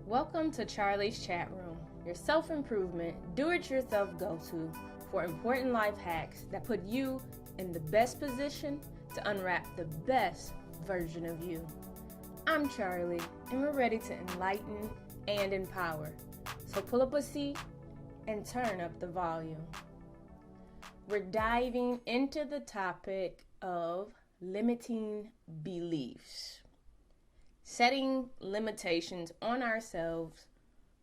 Welcome to Charlie's Chatroom, your self-improvement, do-it-yourself go-to for important life hacks that put you in the best position to unwrap the best version of you. I'm Charlie, and we're ready to enlighten and empower. So pull up a seat and turn up the volume. We're diving into the topic of limiting beliefs. Setting limitations on ourselves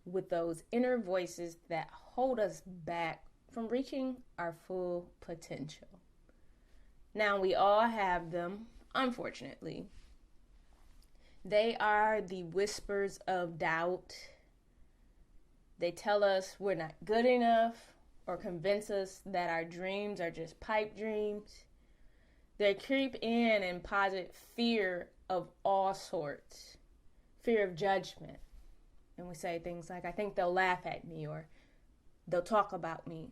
with those inner voices that hold us back from reaching our full potential. Now, we all have them, unfortunately. They are the whispers of doubt. They tell us we're not good enough or convince us that our dreams are just pipe dreams. They creep in and posit fear of all sorts, fear of judgment. And we say things like, I think they'll laugh at me, or they'll talk about me.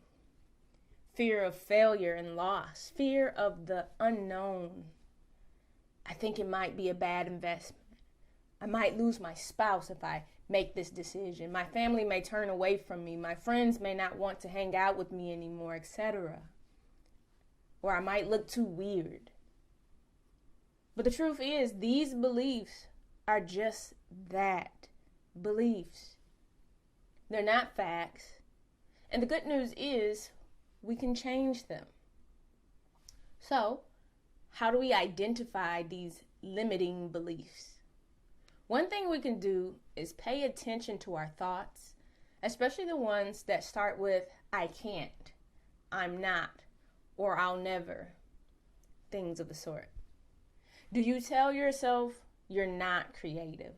Fear of failure and loss, fear of the unknown. I think it might be a bad investment. I might lose my spouse if I make this decision. My family may turn away from me. My friends may not want to hang out with me anymore, etc. Or I might look too weird. But the truth is, these beliefs are just that, beliefs. They're not facts. And the good news is, we can change them. So, how do we identify these limiting beliefs? One thing we can do is pay attention to our thoughts, especially the ones that start with, I can't, I'm not, or I'll never, things of the sort. Do you tell yourself you're not creative?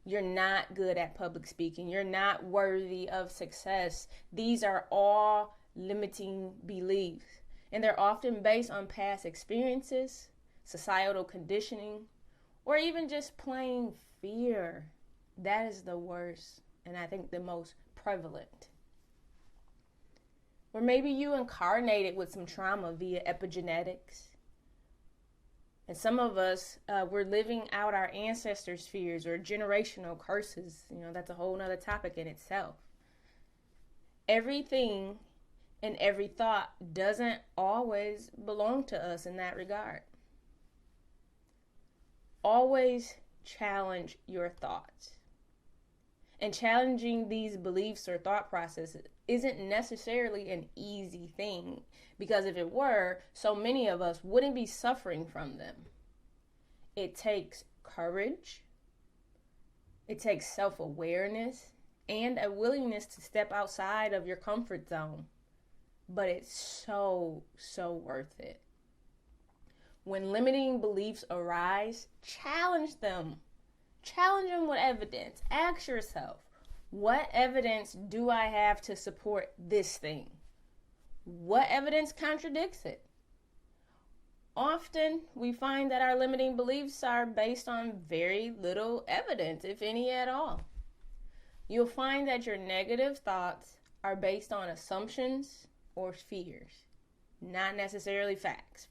You're not good at public speaking. You're not worthy of success. These are all limiting beliefs, and they're often based on past experiences, societal conditioning, or even just plain fear. That is the worst, and I think the most prevalent. Or maybe you incarnated with some trauma via epigenetics. And some of us, we're living out our ancestors' fears or generational curses. That's a whole nother topic in itself. Everything and every thought doesn't always belong to us in that regard. Always challenge your thoughts. And challenging these beliefs or thought processes isn't necessarily an easy thing, because if it were, so many of us wouldn't be suffering from them. It takes courage, it takes self-awareness, and a willingness to step outside of your comfort zone. But it's so worth it. When limiting beliefs arise, challenge them. Challenge them with evidence. Ask yourself, what evidence do I have to support this thing? What evidence contradicts it? Often we find that our limiting beliefs are based on very little evidence, if any at all. You'll find that your negative thoughts are based on assumptions or fears, not necessarily facts.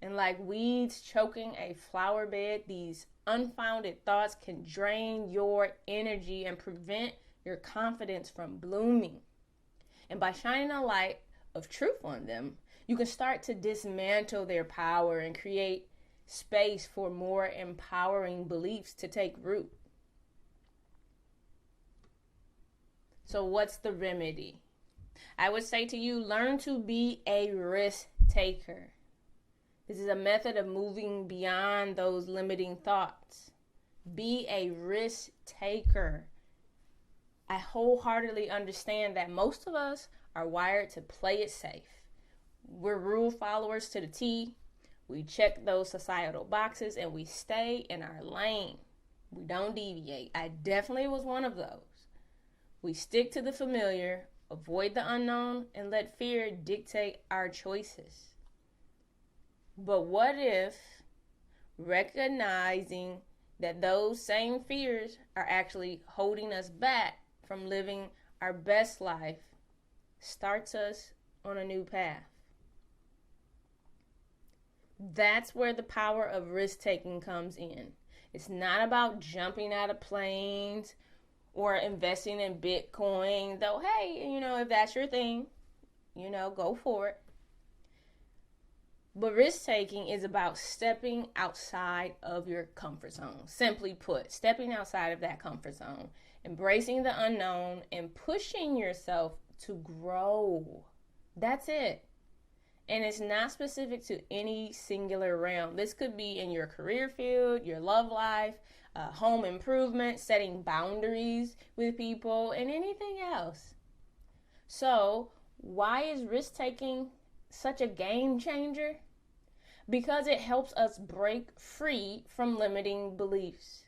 And like weeds choking a flower bed, these unfounded thoughts can drain your energy and prevent your confidence from blooming. And by shining a light of truth on them, you can start to dismantle their power and create space for more empowering beliefs to take root. So what's the remedy? I would say to you, learn to be a risk taker. This is a method of moving beyond those limiting thoughts. Be a risk taker. I wholeheartedly understand that most of us are wired to play it safe. We're rule followers to the T. We check those societal boxes and we stay in our lane. We don't deviate. I definitely was one of those. We stick to the familiar, avoid the unknown, and let fear dictate our choices. But what if recognizing that those same fears are actually holding us back from living our best life starts us on a new path? That's where the power of risk-taking comes in. It's not about jumping out of planes or investing in Bitcoin, though, hey, if that's your thing, go for it. But risk taking is about stepping outside of your comfort zone. Simply put, stepping outside of that comfort zone, embracing the unknown, and pushing yourself to grow. That's it. And it's not specific to any singular realm. This could be in your career field, your love life, home improvement, setting boundaries with people, and anything else. So, why is risk taking such a game changer? Because it helps us break free from limiting beliefs.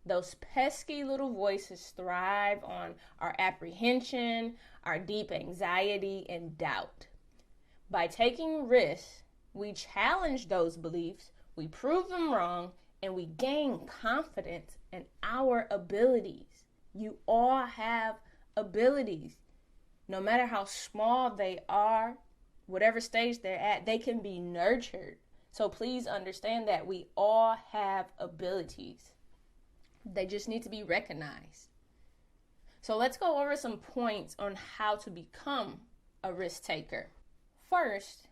Those pesky little voices thrive on our apprehension, our deep anxiety, and doubt. By taking risks, we challenge those beliefs, we prove them wrong, and we gain confidence in our abilities. You all have abilities. No matter how small they are, whatever stage they're at, they can be nurtured. So please understand that we all have abilities. They just need to be recognized. So let's go over some points on how to become a risk taker. First,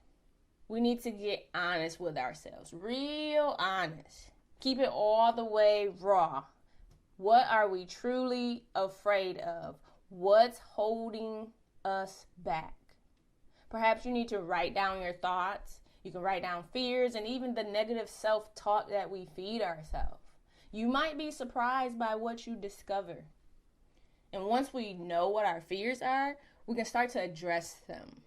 we need to get honest with ourselves. Real honest. Keep it all the way raw. What are we truly afraid of? What's holding us back? Perhaps you need to write down your thoughts. You can write down fears and even the negative self-talk that we feed ourselves. You might be surprised by what you discover. And once we know what our fears are, we can start to address them.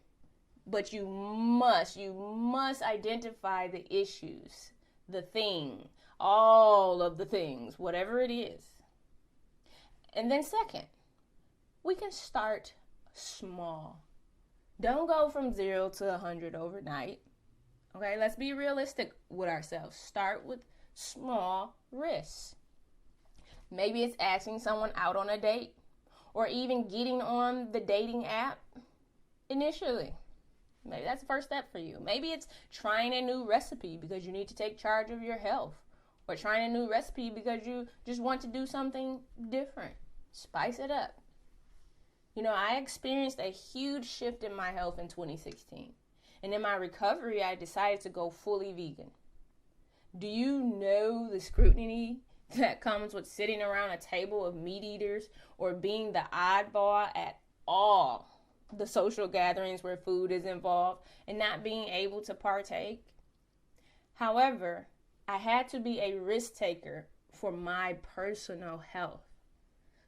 But you must identify the issues, the thing, all of the things, whatever it is. And then second, we can start small. Don't go from 0 to 100 overnight. Okay, let's be realistic with ourselves. Start with small risks. Maybe it's asking someone out on a date or even getting on the dating app initially. Maybe that's the first step for you. Maybe it's trying a new recipe because you need to take charge of your health, or trying a new recipe because you just want to do something different. Spice it up. I experienced a huge shift in my health in 2016. And in my recovery, I decided to go fully vegan. Do you know the scrutiny that comes with sitting around a table of meat eaters or being the oddball at all the social gatherings where food is involved and not being able to partake? However, I had to be a risk taker for my personal health.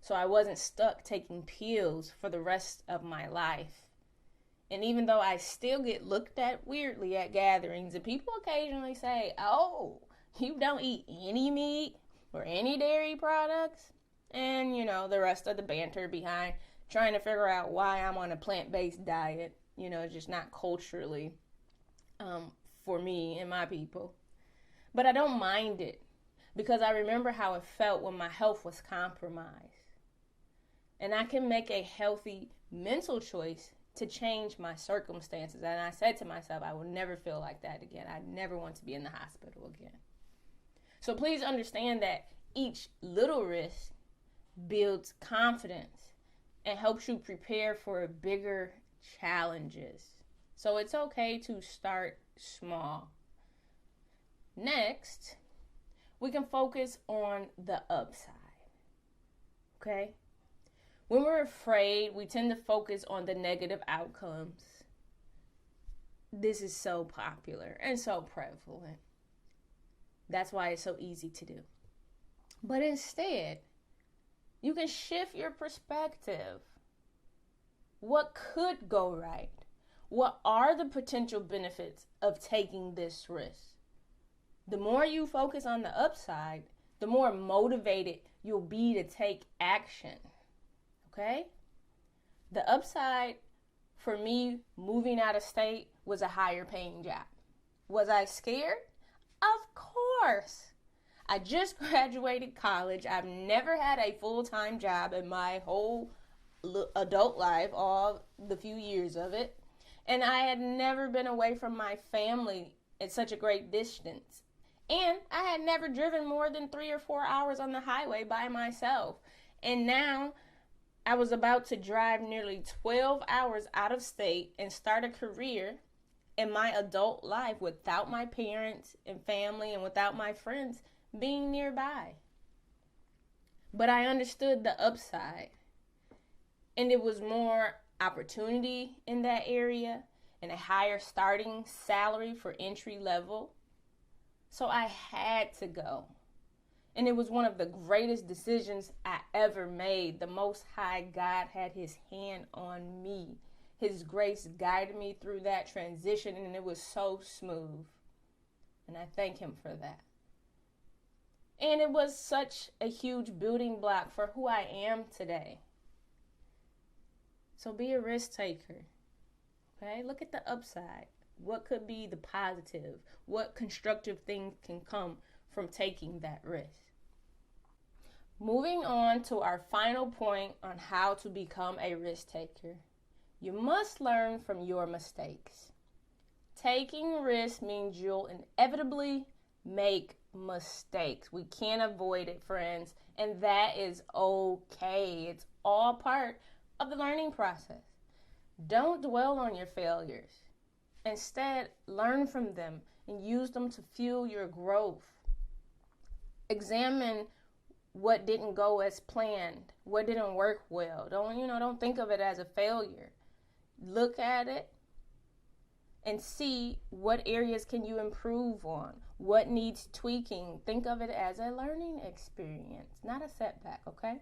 So I wasn't stuck taking pills for the rest of my life. And even though I still get looked at weirdly at gatherings, and people occasionally say, "Oh, you don't eat any meat or any dairy products," and the rest of the banter behind trying to figure out why I'm on a plant-based diet, it's just not culturally for me and my people. But I don't mind it because I remember how it felt when my health was compromised. And I can make a healthy mental choice to change my circumstances. And I said to myself, I will never feel like that again. I never want to be in the hospital again. So please understand that each little risk builds confidence and helps you prepare for bigger challenges. So it's okay to start small. Next, we can focus on the upside. Okay? When we're afraid, we tend to focus on the negative outcomes. This is so popular and so prevalent. That's why it's so easy to do. But instead, you can shift your perspective. What could go right? What are the potential benefits of taking this risk? The more you focus on the upside, the more motivated you'll be to take action. Okay? The upside for me moving out of state was a higher paying job. Was I scared? Of course. I just graduated college. I've never had a full-time job in my whole adult life, all the few years of it. And I had never been away from my family at such a great distance. And I had never driven more than 3 or 4 hours on the highway by myself. And now I was about to drive nearly 12 hours out of state and start a career in my adult life without my parents and family and without my friends being nearby. But I understood the upside. And it was more opportunity in that area and a higher starting salary for entry level. So I had to go. And it was one of the greatest decisions I ever made. The Most High God had his hand on me. His grace guided me through that transition, and it was so smooth. And I thank him for that. And it was such a huge building block for who I am today. So be a risk taker. Okay? Look at the upside. What could be the positive? What constructive things can come from taking that risk? Moving on to our final point on how to become a risk taker. You must learn from your mistakes. Taking risks means you'll inevitably make mistakes. We can't avoid it, friends, and that is okay. It's all part of the learning process. Don't dwell on your failures. Instead, learn from them and use them to fuel your growth. Examine what didn't go as planned, what didn't work well. Don't think of it as a failure. Look at it and see what areas can you improve on, what needs tweaking. Think of it as a learning experience, not a setback, okay?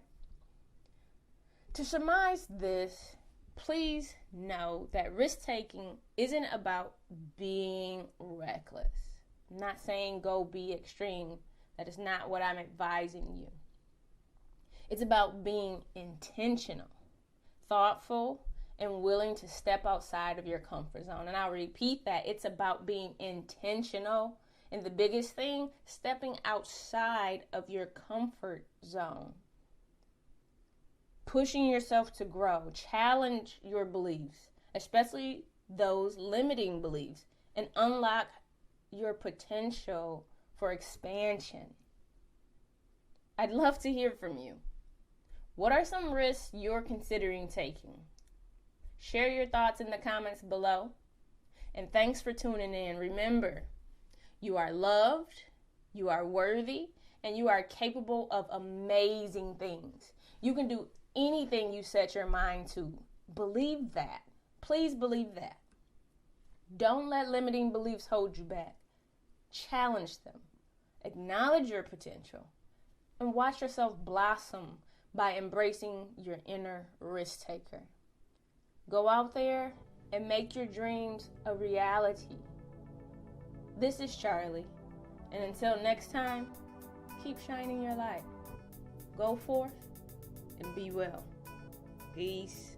To surmise this, please know that risk-taking isn't about being reckless. I'm not saying go be extreme. That is not what I'm advising you. It's about being intentional, thoughtful, and willing to step outside of your comfort zone. And I'll repeat that. It's about being intentional. And the biggest thing, stepping outside of your comfort zone. Pushing yourself to grow. Challenge your beliefs, especially those limiting beliefs, and unlock your potential for expansion. I'd love to hear from you. What are some risks you're considering taking? Share your thoughts in the comments below. And thanks for tuning in. Remember, you are loved, you are worthy, and you are capable of amazing things. You can do anything you set your mind to. Believe that. Please believe that. Don't let limiting beliefs hold you back. Challenge them. Acknowledge your potential. And watch yourself blossom by embracing your inner risk taker. Go out there and make your dreams a reality. This is Charlie. And until next time, keep shining your light. Go forth and be well. Peace.